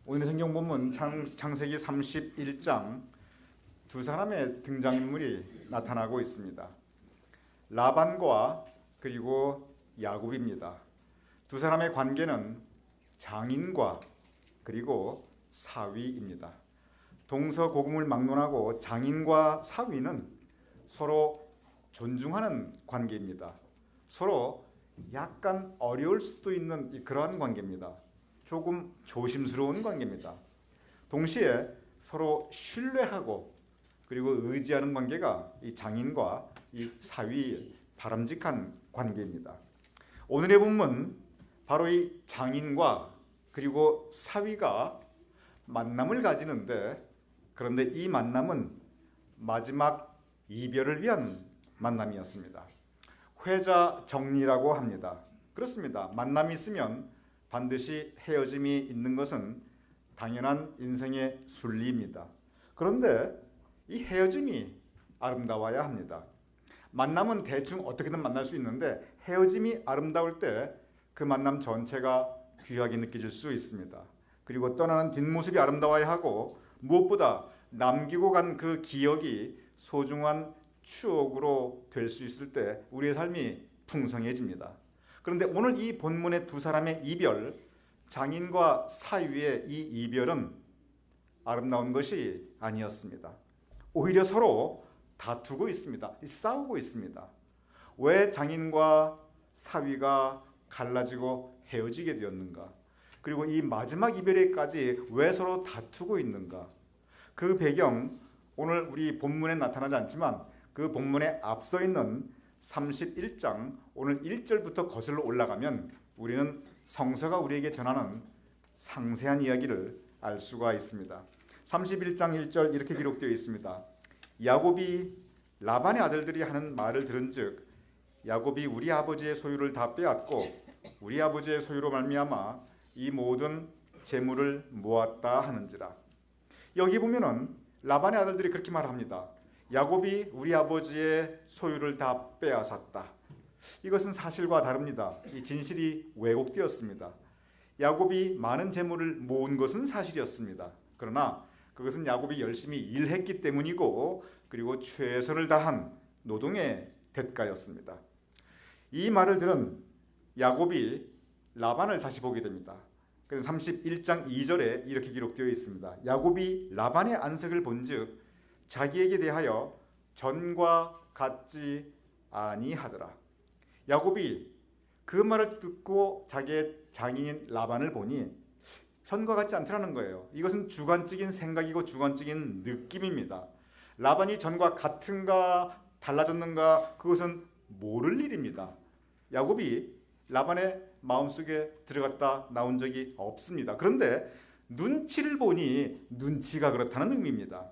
오늘의 성경 본문 창세기 31장 두 사람의 등장인물이 나타나고 있습니다. 라반과 그리고 야곱입니다. 두 사람의 관계는 장인과 그리고 사위입니다. 동서고금을 막론하고 장인과 사위는 서로 존중하는 관계입니다. 서로 약간 어려울 수도 있는 그러한 관계입니다. 조금 조심스러운 관계입니다. 동시에 서로 신뢰하고 그리고 의지하는 관계가 이 장인과 이 사위의 바람직한 관계입니다. 오늘의 본문 바로 이 장인과 그리고 사위가 만남을 가지는데, 그런데 이 만남은 마지막 이별을 위한 만남이었습니다. 회자 정리라고 합니다. 그렇습니다. 만남이 있으면 반드시 헤어짐이 있는 것은 당연한 인생의 순리입니다. 그런데 이 헤어짐이 아름다워야 합니다. 만남은 대충 어떻게든 만날 수 있는데 헤어짐이 아름다울 때 그 만남 전체가 귀하게 느껴질 수 있습니다. 그리고 떠나는 뒷모습이 아름다워야 하고, 무엇보다 남기고 간 그 기억이 소중한 추억으로 될 수 있을 때 우리의 삶이 풍성해집니다. 그런데 오늘 이 본문의 두 사람의 이별, 장인과 사위의 이 이별은 아름다운 것이 아니었습니다. 오히려 서로 다투고 있습니다. 싸우고 있습니다. 왜 장인과 사위가 갈라지고 헤어지게 되었는가? 그리고 이 마지막 이별에까지 왜 서로 다투고 있는가? 그 배경, 오늘 우리 본문에 나타나지 않지만 그 본문에 앞서 있는 31장 오늘 1절부터 거슬러 올라가면 우리는 성서가 우리에게 전하는 상세한 이야기를 알 수가 있습니다. 31장 1절 이렇게 기록되어 있습니다. 야곱이 라반의 아들들이 하는 말을 들은즉 야곱이 우리 아버지의 소유를 다 빼앗고 우리 아버지의 소유로 말미암아 이 모든 재물을 모았다 하는지라. 여기 보면은 라반의 아들들이 그렇게 말합니다. 야곱이 우리 아버지의 소유를 다 빼앗았다. 이것은 사실과 다릅니다. 이 진실이 왜곡되었습니다. 야곱이 많은 재물을 모은 것은 사실이었습니다. 그러나 그것은 야곱이 열심히 일했기 때문이고, 그리고 최선을 다한 노동의 대가였습니다. 이 말을 들은 야곱이 라반을 다시 보게 됩니다. 그래서 31장 2절에 이렇게 기록되어 있습니다. 야곱이 라반의 안색을 본즉 자기에게 대하여 전과 같지 아니하더라. 야곱이 그 말을 듣고 자기의 장인인 라반을 보니 전과 같지 않더라는 거예요. 이것은 주관적인 생각이고 주관적인 느낌입니다. 라반이 전과 같은가 달라졌는가, 그것은 모를 일입니다. 야곱이 라반의 마음속에 들어갔다 나온 적이 없습니다. 그런데 눈치를 보니 눈치가 그렇다는 의미입니다.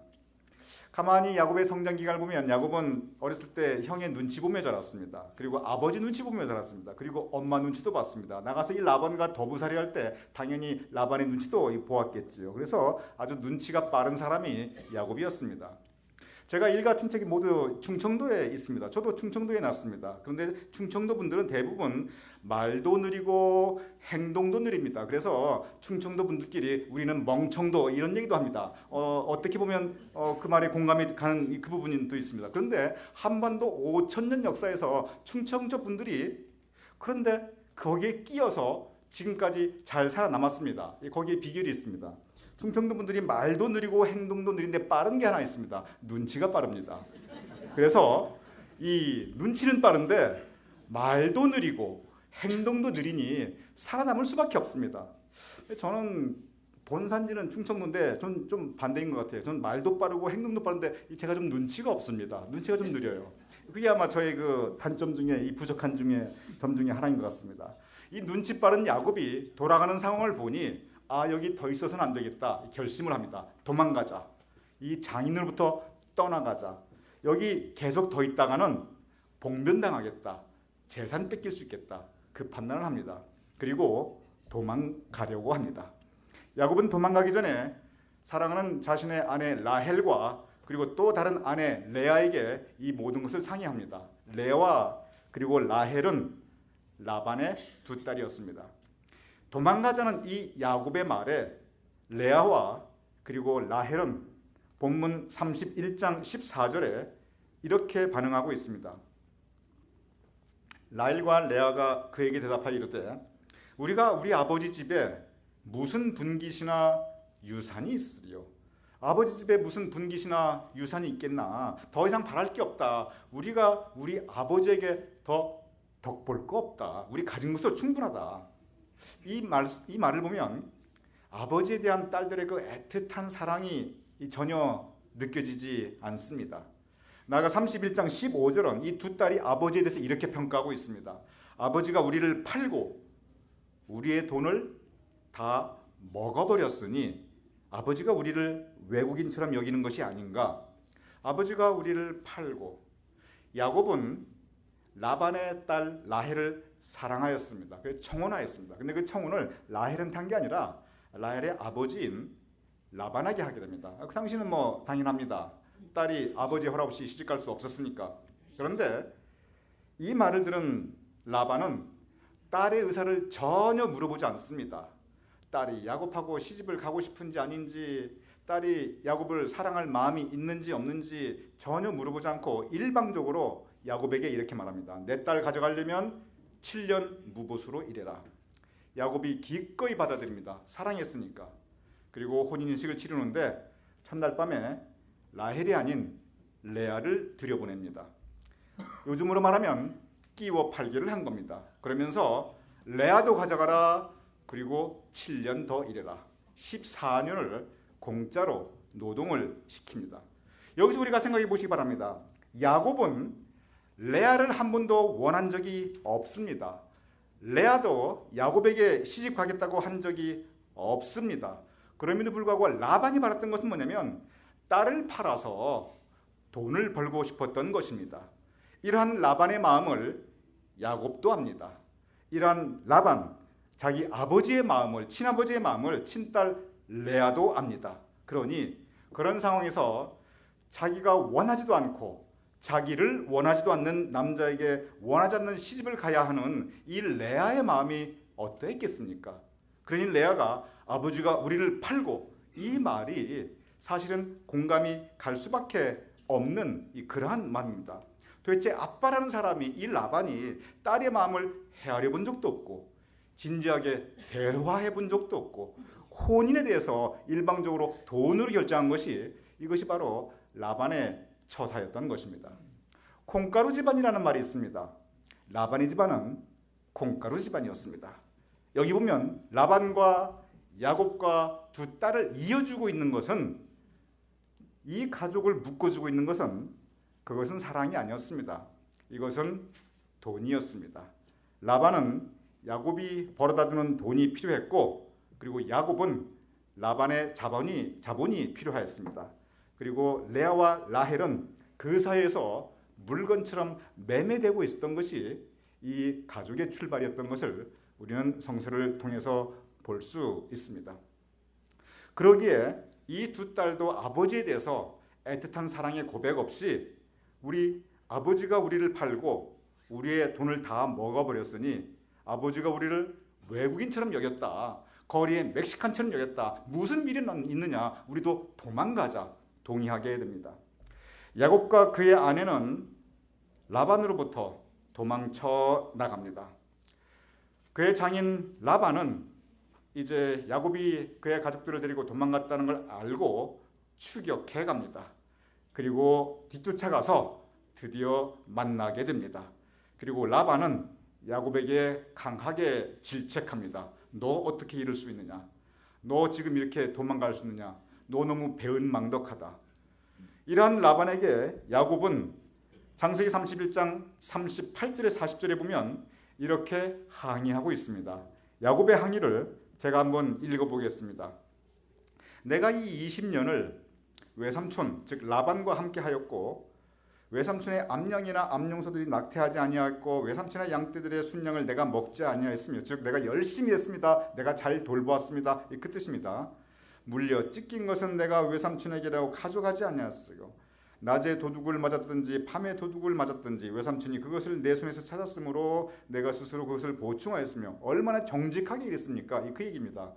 가만히 야곱의 성장 기간을 보면 야곱은 어렸을 때 형의 눈치 보며 자랐습니다. 그리고 아버지 눈치 보며 자랐습니다. 그리고 엄마 눈치도 봤습니다. 나가서 이 라반과 더부살이 할 때 당연히 라반의 눈치도 보았겠지요. 그래서 아주 눈치가 빠른 사람이 야곱이었습니다. 제가 일같은 책이 모두 충청도에 있습니다. 저도 충청도에 났습니다. 그런데 충청도 분들은 대부분 말도 느리고 행동도 느립니다. 그래서 충청도 분들끼리 우리는 멍청도 이런 얘기도 합니다. 어떻게 보면 그 말에 공감이 가는 그 부분도 있습니다. 그런데 한반도 5,000년 역사에서 충청도 분들이 그런데 거기에 끼어서 지금까지 잘 살아남았습니다. 거기에 비결이 있습니다. 충청도 분들이 말도 느리고 행동도 느린데 빠른 게 하나 있습니다. 눈치가 빠릅니다. 그래서 이 눈치는 빠른데 말도 느리고 행동도 느리니 살아남을 수밖에 없습니다. 저는 본산지는 충청도인데 전 좀 반대인 것 같아요. 저는 말도 빠르고 행동도 빠른데 제가 좀 눈치가 없습니다. 눈치가 좀 느려요. 그게 아마 저의 그 단점 중에, 이 부족한 점 중에 하나인 것 같습니다. 이 눈치 빠른 야곱이 돌아가는 상황을 보니 여기 더 있어서는 안 되겠다. 결심을 합니다. 도망가자. 이 장인으로부터 떠나가자. 여기 계속 더 있다가는 봉변당하겠다. 재산 뺏길 수 있겠다. 그 판단을 합니다. 그리고 도망가려고 합니다. 야곱은 도망가기 전에 사랑하는 자신의 아내 라헬과 그리고 또 다른 아내 레아에게 이 모든 것을 상의합니다. 레아와 그리고 라헬은 라반의 두 딸이었습니다. 도망가자는 이 야곱의 말에 레아와 그리고 라헬은 본문 31장 14절에 이렇게 반응하고 있습니다. 라헬과 레아가 그에게 대답하여 이르되 우리가 우리 아버지 집에 무슨 분깃이나 유산이 있으리요? 아버지 집에 무슨 분깃이나 유산이 있겠나? 더 이상 바랄 게 없다. 우리가 우리 아버지에게 더 덕볼 거 없다. 우리 가진 것으로 충분하다. 이 말을 보면 아버지에 대한 딸들의 그 애틋한 사랑이 전혀 느껴지지 않습니다. 나아가 31장 15절은 이 두 딸이 아버지에 대해서 이렇게 평가하고 있습니다. 아버지가 우리를 팔고 우리의 돈을 다 먹어버렸으니 아버지가 우리를 외국인처럼 여기는 것이 아닌가. 아버지가 우리를 팔고 야곱은 라반의 딸 라헬을 사랑하였습니다. 그래서 청혼하였습니다. 근데 그 청혼을 라헬은 탄 게 아니라 라헬의 아버지인 라반에게 하게 됩니다. 그 당시는 뭐 당연합니다. 딸이 아버지의 허락 없이 시집갈 수 없었으니까. 그런데 이 말을 들은 라반은 딸의 의사를 전혀 물어보지 않습니다. 딸이 야곱하고 시집을 가고 싶은지 아닌지, 딸이 야곱을 사랑할 마음이 있는지 없는지 전혀 물어보지 않고 일방적으로 야곱에게 이렇게 말합니다. 내 딸 가져가려면 7년 무보수로 일해라. 야곱이 기꺼이 받아들입니다. 사랑했으니까. 그리고 혼인인식을 치르는데 첫날 밤에 라헬이 아닌 레아를 들여보냅니다. 요즘으로 말하면 끼워 팔기를 한 겁니다. 그러면서 레아도 가져가라. 그리고 7년 더 일해라. 14년을 공짜로 노동을 시킵니다. 여기서 우리가 생각해 보시기 바랍니다. 야곱은 레아를 한 번도 원한 적이 없습니다. 레아도 야곱에게 시집 가겠다고 한 적이 없습니다. 그럼에도 불구하고 라반이 바랐던 것은 뭐냐면 딸을 팔아서 돈을 벌고 싶었던 것입니다. 이러한 라반의 마음을 야곱도 압니다. 이러한 라반, 자기 아버지의 마음을, 친아버지의 마음을 친딸 레아도 압니다. 그러니 그런 상황에서 자기가 원하지도 않고 자기를 원하지도 않는 남자에게 원하지 않는 시집을 가야 하는 이 레아의 마음이 어떠했겠습니까? 그러니 레아가 아버지가 우리를 팔고, 이 말이 사실은 공감이 갈 수밖에 없는 그러한 말입니다. 도대체 아빠라는 사람이, 이 라반이 딸의 마음을 헤아려 본 적도 없고 진지하게 대화해 본 적도 없고 혼인에 대해서 일방적으로 돈으로 결정한 것이, 이것이 바로 라반의 처사였던 것입니다. 콩가루 집안이라는 말이 있습니다. 라반의 집안은 콩가루 집안이었습니다. 여기 보면 라반과 야곱과 두 딸을 이어주고 있는 것은, 이 가족을 묶어주고 있는 것은, 그것은 사랑이 아니었습니다. 이것은 돈이었습니다. 라반은 야곱이 벌어다주는 돈이 필요했고, 그리고 야곱은 라반의 자본이 필요하였습니다. 그리고 레아와 라헬은 그 사이에서 물건처럼 매매되고 있었던 것이 이 가족의 출발이었던 것을 우리는 성서를 통해서 볼 수 있습니다. 그러기에 이 두 딸도 아버지에 대해서 애틋한 사랑의 고백 없이, 우리 아버지가 우리를 팔고 우리의 돈을 다 먹어버렸으니 아버지가 우리를 외국인처럼 여겼다, 거리에 멕시칸처럼 여겼다, 무슨 미련은 있느냐, 우리도 도망가자, 동의하게 됩니다. 야곱과 그의 아내는 라반으로부터 도망쳐 나갑니다. 그의 장인 라반은 이제 야곱이 그의 가족들을 데리고 도망갔다는 걸 알고 추격해 갑니다. 그리고 뒤쫓아가서 드디어 만나게 됩니다. 그리고 라반은 야곱에게 강하게 질책합니다. 너 어떻게 이럴 수 있느냐? 너 지금 이렇게 도망갈 수 있느냐? 너 너무 배은망덕하다. 이러한 라반에게 야곱은 창세기 31장 38절에 40절에 보면 이렇게 항의하고 있습니다. 야곱의 항의를 제가 한번 읽어보겠습니다. 내가 이 20년을 외삼촌 즉 라반과 함께 하였고 외삼촌의 암양이나 암용소들이 낙태하지 아니하였고 외삼촌의 양떼들의 순양을 내가 먹지 아니하였으며, 즉 내가 열심히 했습니다. 내가 잘 돌보았습니다. 그 뜻입니다. 물려 찢긴 것은 내가 외삼촌에게라고 가져가지 아니하였어요. 낮에 도둑을 맞았든지 밤에 도둑을 맞았든지 외삼촌이 그것을 내 손에서 찾았으므로 내가 스스로 그것을 보충하였으며, 얼마나 정직하게 일했습니까? 그 얘기입니다.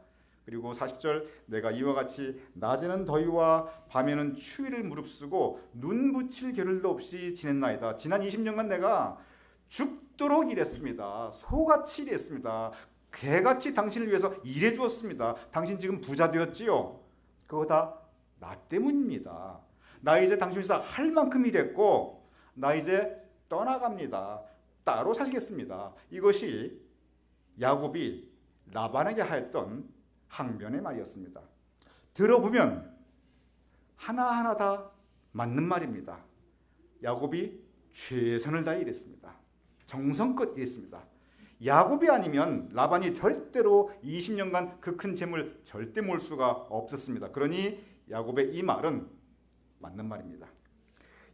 그리고 40절 내가 이와 같이 낮에는 더위와 밤에는 추위를 무릅쓰고 눈 붙일 겨를도 없이 지냈나이다. 지난 20년간 내가 죽도록 일했습니다. 소같이 일했습니다. 개같이 당신을 위해서 일해 주었습니다. 당신 지금 부자 되었지요? 그거 다 나 때문입니다. 나 이제 당신 위해서 할 만큼 일했고 나 이제 떠나갑니다. 따로 살겠습니다. 이것이 야곱이 라반에게 하였던 항변의 말이었습니다. 들어보면 하나하나 다 맞는 말입니다. 야곱이 최선을 다해 일했습니다. 정성껏 일했습니다. 야곱이 아니면 라반이 절대로 20년간 그 큰 재물 절대 모을 수가 없었습니다. 그러니 야곱의 이 말은 맞는 말입니다.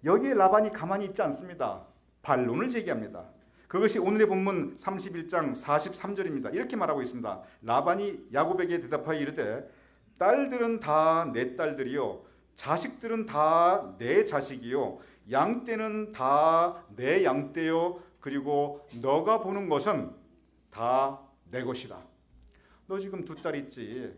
여기에 라반이 가만히 있지 않습니다. 반론을 제기합니다. 그것이 오늘의 본문 31장 43절입니다. 이렇게 말하고 있습니다. 라반이 야곱에게 대답하여 이르되 딸들은 다 내 딸들이요 자식들은 다 내 자식이요 양떼는 다 내 양떼요 그리고 너가 보는 것은 다 내 것이다. 너 지금 두 딸 있지?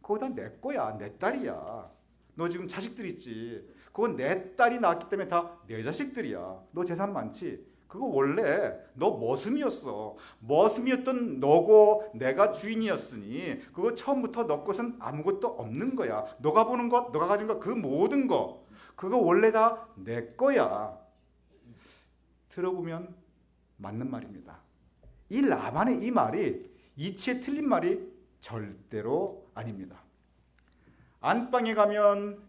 그거 다 내 거야. 내 딸이야. 너 지금 자식들 있지? 그건 내 딸이 낳았기 때문에 다 내 자식들이야. 너 재산 많지? 그거 원래 너 머슴이었어. 머슴이었던 너고 내가 주인이었으니 그거 처음부터 너 것은 아무것도 없는 거야. 너가 보는 것, 너가 가진 것, 그 모든 거 그거 원래 다 내 거야. 들어보면 맞는 말입니다. 이 라반의 이 말이 이치에 틀린 말이 절대로 아닙니다. 안방에 가면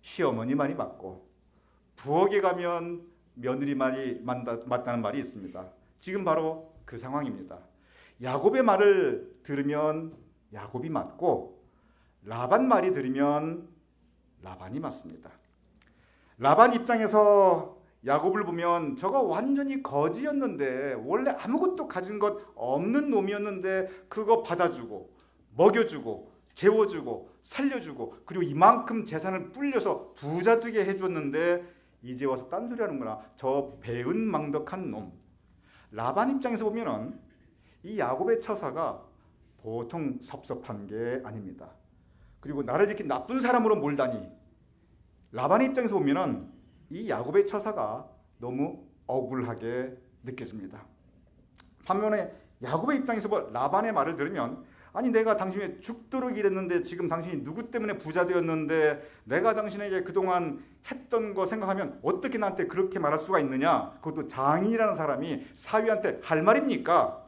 시어머니 말이 맞고 부엌에 가면 며느리 말이 맞다는 말이 있습니다. 지금 바로 그 상황입니다. 야곱의 말을 들으면 야곱이 맞고 라반 말이 들으면 라반이 맞습니다. 라반 입장에서 야곱을 보면 저거 완전히 거지였는데 원래 아무것도 가진 것 없는 놈이었는데 그거 받아주고 먹여주고 재워주고 살려주고 그리고 이만큼 재산을 불려서 부자 되게 해주었는데 이제 와서 딴소리 하는구나. 저 배은망덕한 놈. 라반 입장에서 보면은 이 야곱의 처사가 보통 섭섭한 게 아닙니다. 그리고 나를 이렇게 나쁜 사람으로 몰다니. 라반의 입장에서 보면은 이 야곱의 처사가 너무 억울하게 느껴집니다. 반면에 야곱의 입장에서 라반의 말을 들으면 아니 내가 당신에게 죽도록 일했는데 지금 당신이 누구 때문에 부자 되었는데 내가 당신에게 그동안 했던 거 생각하면 어떻게 나한테 그렇게 말할 수가 있느냐. 그것도 장인이라는 사람이 사위한테 할 말입니까?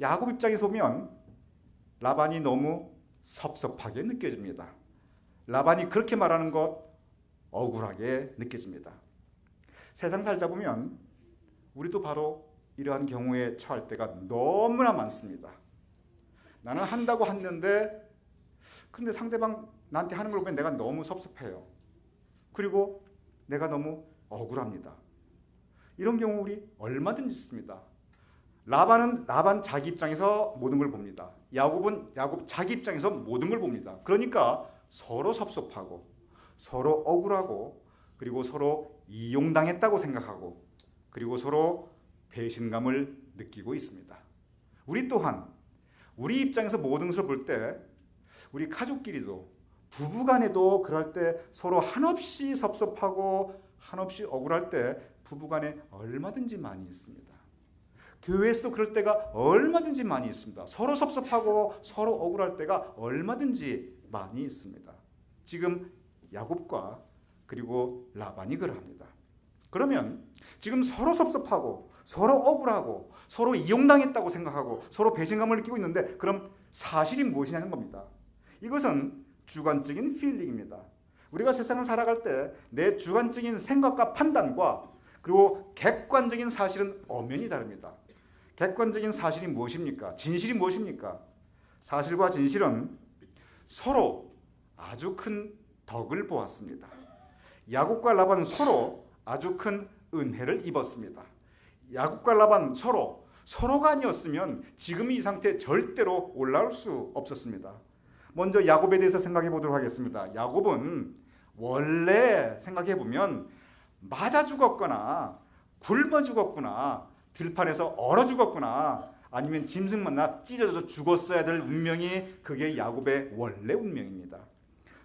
야곱 입장에서 보면 라반이 너무 섭섭하게 느껴집니다. 라반이 그렇게 말하는 것 억울하게 느껴집니다. 세상 살다 보면 우리도 바로 이러한 경우에 처할 때가 너무나 많습니다. 나는 한다고 했는데 근데 상대방 나한테 하는 걸 보면 내가 너무 섭섭해요. 그리고 내가 너무 억울합니다. 이런 경우 우리 얼마든지 있습니다. 라반은 라반 자기 입장에서 모든 걸 봅니다. 야곱은 야곱 자기 입장에서 모든 걸 봅니다. 그러니까 서로 섭섭하고 서로 억울하고 그리고 서로 이용당했다고 생각하고 그리고 서로 배신감을 느끼고 있습니다. 우리 또한 우리 입장에서 모든 것을 볼 때 우리 가족끼리도 부부간에도 그럴 때 서로 한없이 섭섭하고 한없이 억울할 때 부부간에 얼마든지 많이 있습니다. 교회에서도 그럴 때가 얼마든지 많이 있습니다. 서로 섭섭하고 서로 억울할 때가 얼마든지 많이 있습니다. 지금 야곱과 그리고 라반이 그러합니다. 그러면 지금 서로 섭섭하고 서로 억울하고 서로 이용당했다고 생각하고 서로 배신감을 느끼고 있는데 그럼 사실이 무엇이냐는 겁니다. 이것은 주관적인 필링입니다. 우리가 세상을 살아갈 때 내 주관적인 생각과 판단과 그리고 객관적인 사실은 엄연히 다릅니다. 객관적인 사실이 무엇입니까? 진실이 무엇입니까? 사실과 진실은 서로 아주 큰 덕을 보았습니다. 야곱과 라반은 서로 아주 큰 은혜를 입었습니다. 야곱과 라반 서로가 아니었으면 지금 이 상태에 절대로 올라올 수 없었습니다. 먼저 야곱에 대해서 생각해 보도록 하겠습니다. 야곱은 원래 생각해 보면 맞아 죽었거나 굶어 죽었구나 들판에서 얼어 죽었구나 아니면 짐승 만나 찢어져 죽었어야 될 운명이 그게 야곱의 원래 운명입니다.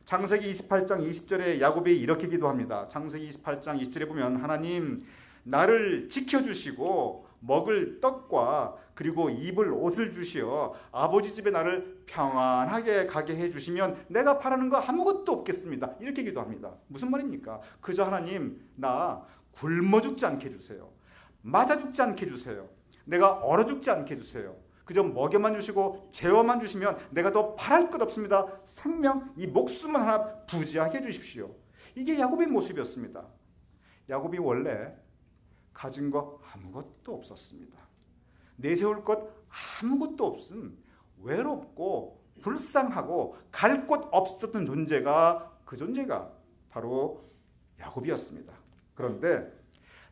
창세기 28장 20절에 야곱이 이렇게 기도합니다. 창세기 28장 20절에 보면 하나님 나를 지켜주시고 먹을 떡과 그리고 입을 옷을 주시어 아버지 집에 나를 평안하게 가게 해주시면 내가 바라는 거 아무것도 없겠습니다. 이렇게 기도합니다. 무슨 말입니까? 그저 하나님 나 굶어 죽지 않게 해주세요. 맞아 죽지 않게 해주세요. 내가 얼어 죽지 않게 해주세요. 그저 먹여만 주시고 재워만 주시면 내가 더 바랄 것 없습니다. 생명, 이 목숨만 하나 부지하게 해주십시오. 이게 야곱의 모습이었습니다. 야곱이 원래 가진 거 아무것도 없었습니다. 내세울 것 아무것도 없음 외롭고 불쌍하고 갈 곳 없었던 존재가 그 존재가 바로 야곱이었습니다. 그런데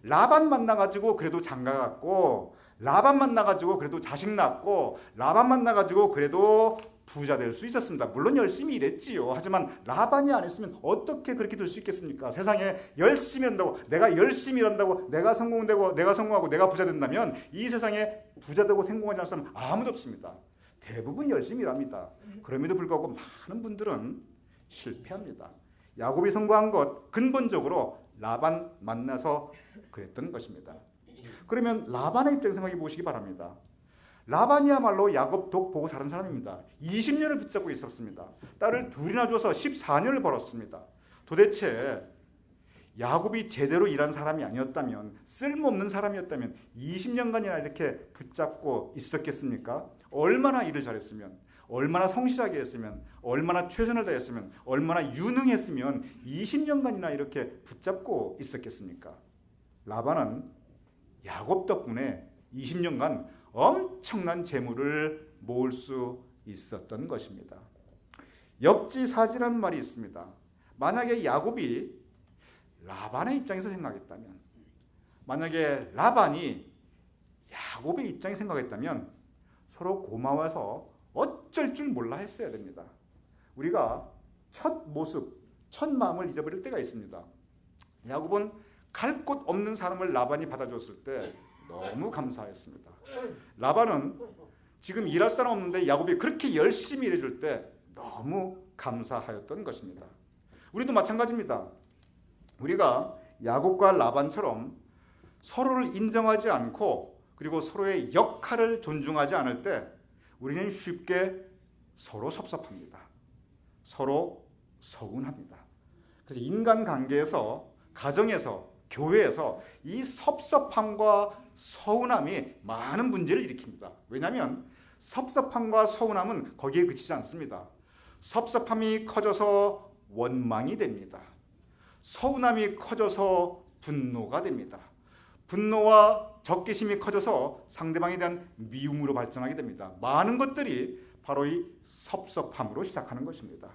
라반 만나가지고 그래도 장가갔고 라반 만나가지고 그래도 자식 낳고 라반 만나가지고 그래도 부자 될 수 있었습니다. 물론 열심히 일했지요. 하지만 라반이 안 했으면 어떻게 그렇게 될 수 있겠습니까? 세상에 열심히 한다고 내가 열심히 일한다고 내가 성공되고 내가 성공하고 내가 부자 된다면 이 세상에 부자 되고 성공하지 않는 사람은 아무도 없습니다. 대부분 열심히 일합니다. 그럼에도 불구하고 많은 분들은 실패합니다. 야곱이 성공한 것 근본적으로 라반 만나서 그랬던 것입니다. 그러면 라반의 입장 생각해 보시기 바랍니다. 라반이야말로 야곱 독 보고 자란 사람입니다. 20년을 붙잡고 있었습니다. 딸을 둘이나 줘서 14년을 벌었습니다. 도대체 야곱이 제대로 일한 사람이 아니었다면, 쓸모없는 사람이었다면 20년간이나 이렇게 붙잡고 있었겠습니까? 얼마나 일을 잘했으면, 얼마나 성실하게 했으면, 얼마나 최선을 다했으면, 얼마나 유능했으면 20년간이나 이렇게 붙잡고 있었겠습니까? 라반은 야곱 덕분에 20년간 엄청난 재물을 모을 수 있었던 것입니다. 역지사지라는 말이 있습니다. 만약에 야곱이 라반의 입장에서 생각했다면, 만약에 라반이 야곱의 입장에 생각했다면 서로 고마워서 어쩔 줄 몰라 했어야 됩니다. 우리가 첫 모습, 첫 마음을 잊어버릴 때가 있습니다. 야곱은 갈 곳 없는 사람을 라반이 받아줬을 때 너무 감사했습니다. 라반은 지금 일할 사람 없는데 야곱이 그렇게 열심히 일해줄 때 너무 감사하였던 것입니다. 우리도 마찬가지입니다. 우리가 야곱과 라반처럼 서로를 인정하지 않고 그리고 서로의 역할을 존중하지 않을 때 우리는 쉽게 서로 섭섭합니다. 서로 서운합니다. 그래서 인간관계에서, 가정에서, 교회에서 이 섭섭함과 서운함이 많은 문제를 일으킵니다. 왜냐하면 섭섭함과 서운함은 거기에 그치지 않습니다. 섭섭함이 커져서 원망이 됩니다. 서운함이 커져서 분노가 됩니다. 분노와 적개심이 커져서 상대방에 대한 미움으로 발전하게 됩니다. 많은 것들이 바로 이 섭섭함으로 시작하는 것입니다.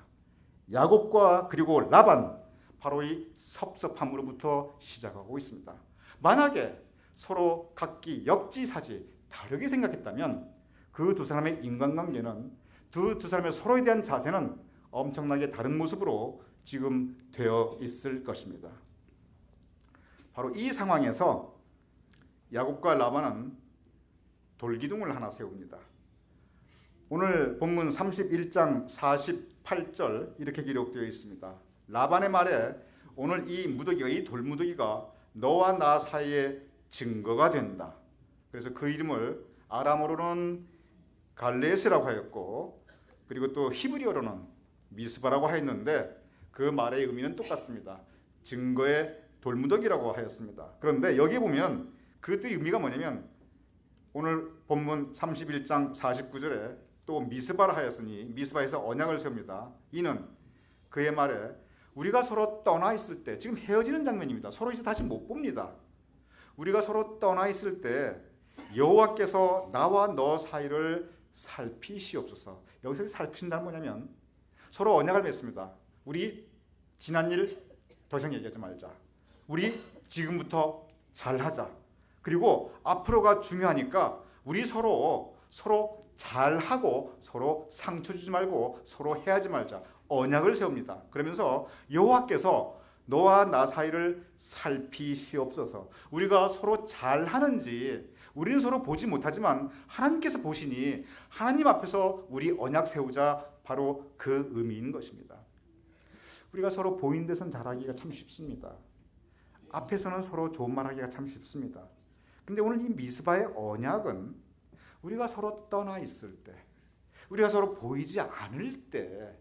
야곱과 그리고 라반, 바로 이 섭섭함으로부터 시작하고 있습니다. 만약에 서로 각기 역지사지 다르게 생각했다면 그 두 사람의 인간관계는, 두 사람의 서로에 대한 자세는 엄청나게 다른 모습으로 지금 되어 있을 것입니다. 바로 이 상황에서 야곱과 라반은 돌기둥을 하나 세웁니다. 오늘 본문 31장 48절 이렇게 기록되어 있습니다. 라반의 말에 오늘 이 무더기가, 이 돌무더기가 너와 나 사이의 증거가 된다. 그래서 그 이름을 아람어로는 갈레스라고 하였고 그리고 또 히브리어로는 미스바라고 하였는데 그 말의 의미는 똑같습니다. 증거의 돌무더기라고 하였습니다. 그런데 여기 보면 그것들의 의미가 뭐냐면 오늘 본문 31장 49절에 또 미스바라 하였으니 미스바에서 언약을 세웁니다. 이는 그의 말에 우리가 서로 떠나 있을 때, 지금 헤어지는 장면입니다. 서로 이제 다시 못 봅니다. 우리가 서로 떠나 있을 때 여호와께서 나와 너 사이를 살피시옵소서. 여기서 살피신다는 뭐냐면 서로 언약을 맺습니다. 우리 지난 일 더 이상 얘기하지 말자. 우리 지금부터 잘하자. 그리고 앞으로가 중요하니까 우리 서로 잘하고 서로 상처 주지 말고 서로 해하지 말자. 언약을 세웁니다. 그러면서 여호와께서 너와 나 사이를 살피시옵소서. 우리가 서로 잘하는지, 우리는 서로 보지 못하지만 하나님께서 보시니 하나님 앞에서 우리 언약 세우자, 바로 그 의미인 것입니다. 우리가 서로 보이는 데선 잘하기가 참 쉽습니다. 앞에서는 서로 좋은 말하기가 참 쉽습니다. 근데 오늘 이 미스바의 언약은 우리가 서로 떠나 있을 때, 우리가 서로 보이지 않을 때,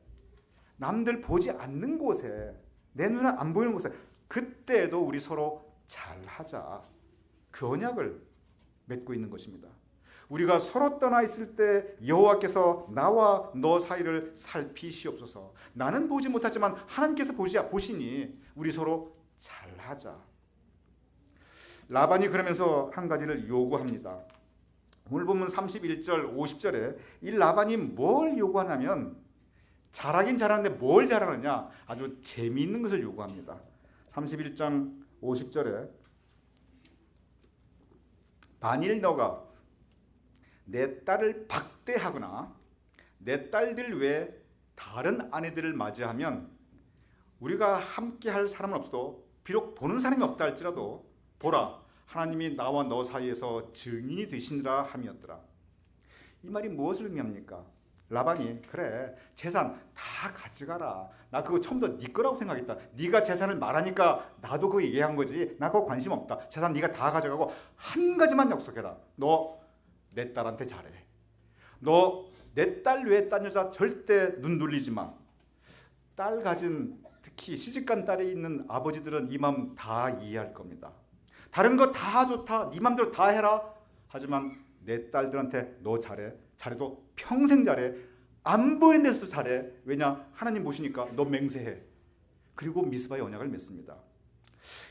남들 보지 않는 곳에, 내 눈에 안 보이는 곳에, 그때도 우리 서로 잘하자, 그 언약을 맺고 있는 것입니다. 우리가 서로 떠나 있을 때 여호와께서 나와 너 사이를 살피시옵소서. 나는 보지 못하지만 하나님께서 보시니 우리 서로 잘하자. 라반이 그러면서 한 가지를 요구합니다. 오늘 보면 31절 50절에 이 라반이 뭘 요구하냐면, 잘하긴 잘하는데 뭘 잘하느냐, 아주 재미있는 것을 요구합니다. 31장 50절에 만일 너가 내 딸을 박대하거나 내 딸들 외에 다른 아내들을 맞이하면 우리가 함께 할 사람은 없어도, 비록 보는 사람이 없다 할지라도 보라, 하나님이 나와 너 사이에서 증인이 되시니라 함이었더라. 이 말이 무엇을 의미합니까? 라반이 그래, 재산 다 가져가라, 나 그거 처음부터 네 거라고 생각했다, 네가 재산을 말하니까 나도 그거 얘기한 거지, 나 그거 관심 없다, 재산 네가 다 가져가고 한 가지만 약속해라, 너 내 딸한테 잘해, 너 내 딸 외에 딴 여자 절대 눈 돌리지 마. 딸 가진, 특히 시집간 딸이 있는 아버지들은 이 마음 다 이해할 겁니다. 다른 거 다 좋다, 네 맘대로 다 해라, 하지만 내 딸들한테 너 잘해, 잘해도 평생 잘해, 안 보이는 데서도 잘해. 왜냐? 하나님 보시니까 너 맹세해. 그리고 미스바의 언약을 맺습니다.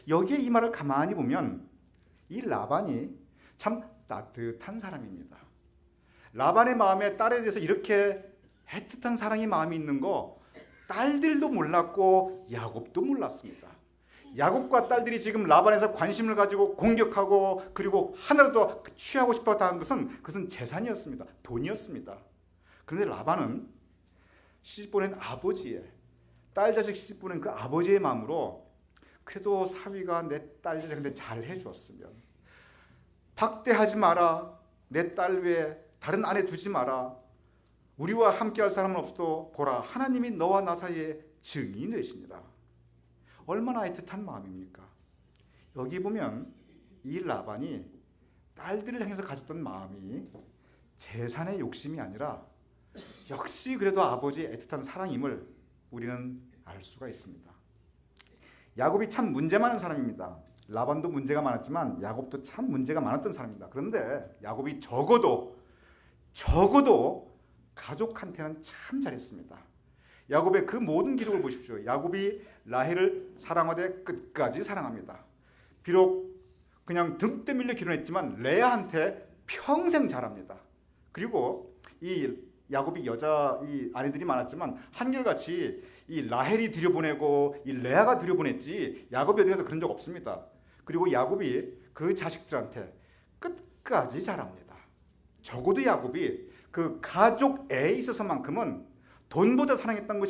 여기에 이 말을 가만히 보면 이 라반이 참 따뜻한 사람입니다. 라반의 마음에 딸에 대해서 이렇게 애틋한 사랑의 마음이 있는 거 딸들도 몰랐고 야곱도 몰랐습니다. 야곱과 딸들이 지금 라반에서 관심을 가지고 공격하고 그리고 하나라도 취하고 싶었다는 그것은 재산이었습니다. 돈이었습니다. 그런데 라반은 시집보낸 아버지의, 딸 자식 시집보낸 그 아버지의 마음으로 그래도 사위가 내 딸 자식한테 잘 해주었으면, 박대하지 마라, 내 딸 외에 다른 아내 두지 마라, 우리와 함께할 사람은 없어도 보라, 하나님이 너와 나 사이에 증인이 되시니라. 얼마나 애틋한 마음입니까? 여기 보면 이 라반이 딸들을 향해서 가졌던 마음이 재산의 욕심이 아니라 역시 그래도 아버지의 애틋한 사랑임을 우리는 알 수가 있습니다. 야곱이 참 문제 많은 사람입니다. 라반도 문제가 많았지만 야곱도 참 문제가 많았던 사람입니다. 그런데 야곱이 적어도 가족한테는 참 잘했습니다. 야곱의 그 모든 기록을 보십시오. 야곱이 라헬을 사랑하되 끝까지 사랑합니다. 비록 그냥 등 떠밀려 결혼했지만 레아한테 평생 잘합니다. 그리고 이 야곱이 이 아내들이 많았지만 한결같이 이 라헬이 들여보내고 이 레아가 들여보냈지 야곱이 어디 가서 그런 적 없습니다. 그리고 야곱이 그 자식들한테 끝까지 잘합니다. 적어도 야곱이 그 가족에 있어서만큼은 돈보다 사랑했던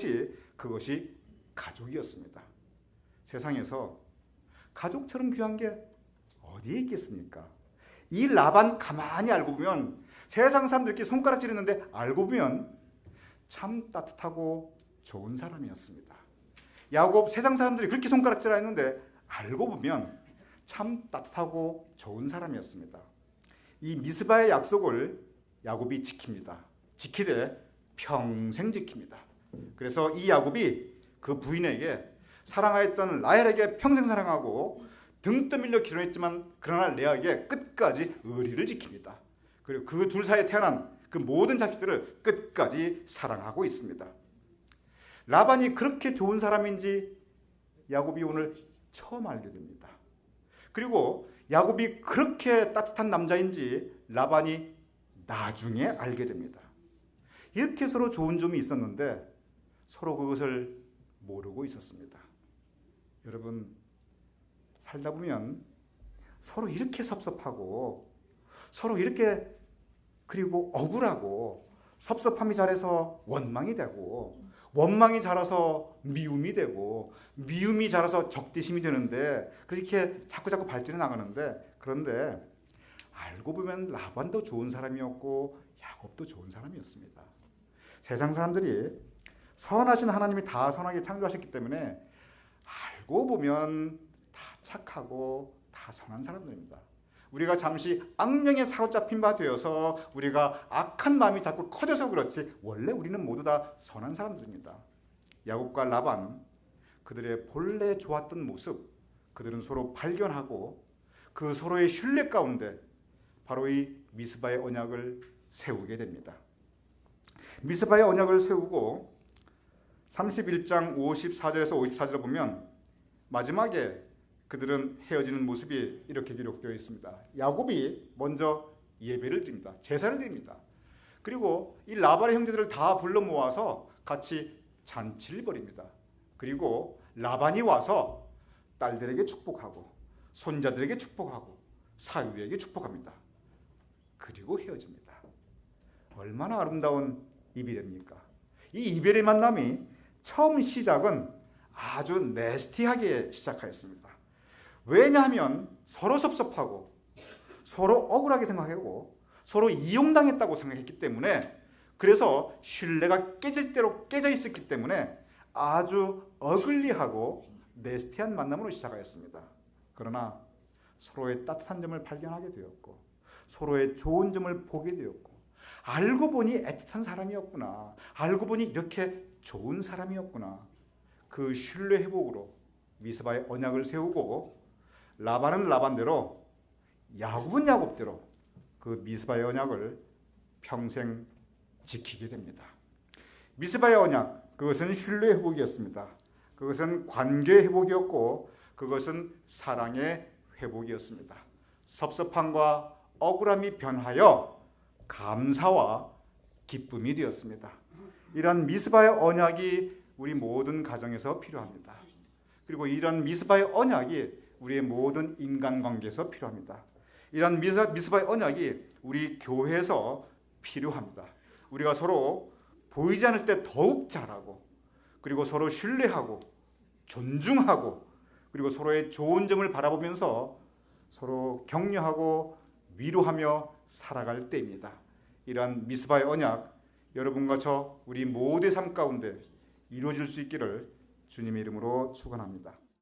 그것이 가족이었습니다. 세상에서 가족처럼 귀한 게 어디에 있겠습니까? 이 라반 가만히 알고 보면 세상 사람들끼리 손가락질했는데 알고 보면 참 따뜻하고 좋은 사람이었습니다. 야곱 세상 사람들이 그렇게 손가락질했는데 알고 보면 참 따뜻하고 좋은 사람이었습니다. 이 미스바의 약속을 야곱이 지킵니다. 지키되 평생 지킵니다. 그래서 이 야곱이 그 부인에게, 사랑하였던 라헬에게 평생 사랑하고 등 떠밀려 결혼했지만 그러나 레아에게 끝까지 의리를 지킵니다. 그리고 그 둘 사이에 태어난 그 모든 자식들을 끝까지 사랑하고 있습니다. 라반이 그렇게 좋은 사람인지 야곱이 오늘 처음 알게 됩니다. 그리고 야곱이 그렇게 따뜻한 남자인지 라반이 나중에 알게 됩니다. 이렇게 서로 좋은 점이 있었는데 서로 그것을 모르고 있었습니다. 여러분, 살다 보면 서로 이렇게 섭섭하고 서로 이렇게 그리고 억울하고, 섭섭함이 자라서 원망이 되고, 원망이 자라서 미움이 되고, 미움이 자라서 적대심이 되는데 그렇게 자꾸 발전해 나가는데, 그런데 알고 보면 라반도 좋은 사람이었고 야곱도 좋은 사람이었습니다. 세상 사람들이 선하신 하나님이 다 선하게 창조하셨기 때문에 알고 보면 다 착하고 다 선한 사람들입니다. 우리가 잠시 악령에 사로잡힌 바 되어서 우리가 악한 마음이 자꾸 커져서 그렇지 원래 우리는 모두 다 선한 사람들입니다. 야곱과 라반, 그들의 본래 좋았던 모습, 그들은 서로 발견하고 그 서로의 신뢰 가운데 바로 이 미스바의 언약을 세우게 됩니다. 미스바의 언약을 세우고 31장 54절에서 54절을 보면 마지막에 그들은 헤어지는 모습이 이렇게 기록되어 있습니다. 야곱이 먼저 예배를 드립니다. 제사를 드립니다. 그리고 이 라반의 형제들을 다 불러 모아서 같이 잔치를 벌입니다. 그리고 라반이 와서 딸들에게 축복하고 손자들에게 축복하고 사위에게 축복합니다. 그리고 헤어집니다. 얼마나 아름다운 이별입니까? 이 이별의 만남이 처음 시작은 아주 내스티하게 시작하였습니다. 왜냐하면 서로 섭섭하고 서로 억울하게 생각하고 서로 이용당했다고 생각했기 때문에, 그래서 신뢰가 깨질 대로 깨져 있었기 때문에 아주 어글리하고 네스티한 만남으로 시작하였습니다. 그러나 서로의 따뜻한 점을 발견하게 되었고 서로의 좋은 점을 보게 되었고 알고 보니 애틋한 사람이었구나, 알고 보니 이렇게 좋은 사람이었구나, 그 신뢰 회복으로 미스바의 언약을 세우고 라반은 라반대로 야곱은 야곱대로 그 미스바의 언약을 평생 지키게 됩니다. 미스바의 언약, 그것은 신뢰 회복이었습니다. 그것은 관계 회복이었고 그것은 사랑의 회복이었습니다. 섭섭함과 억울함이 변하여 감사와 기쁨이 되었습니다. 이런 미스바의 언약이 우리 모든 가정에서 필요합니다. 그리고 이런 미스바의 언약이 우리의 모든 인간관계에서 필요합니다. 이런 미스바의 언약이 우리 교회에서 필요합니다. 우리가 서로 보이지 않을 때 더욱 잘하고 그리고 서로 신뢰하고 존중하고 그리고 서로의 좋은 점을 바라보면서 서로 격려하고 위로하며 살아갈 때입니다. 이러한 미스바의 언약, 여러분과 저 우리 모두의 삶 가운데 이루어질 수 있기를 주님의 이름으로 축원합니다.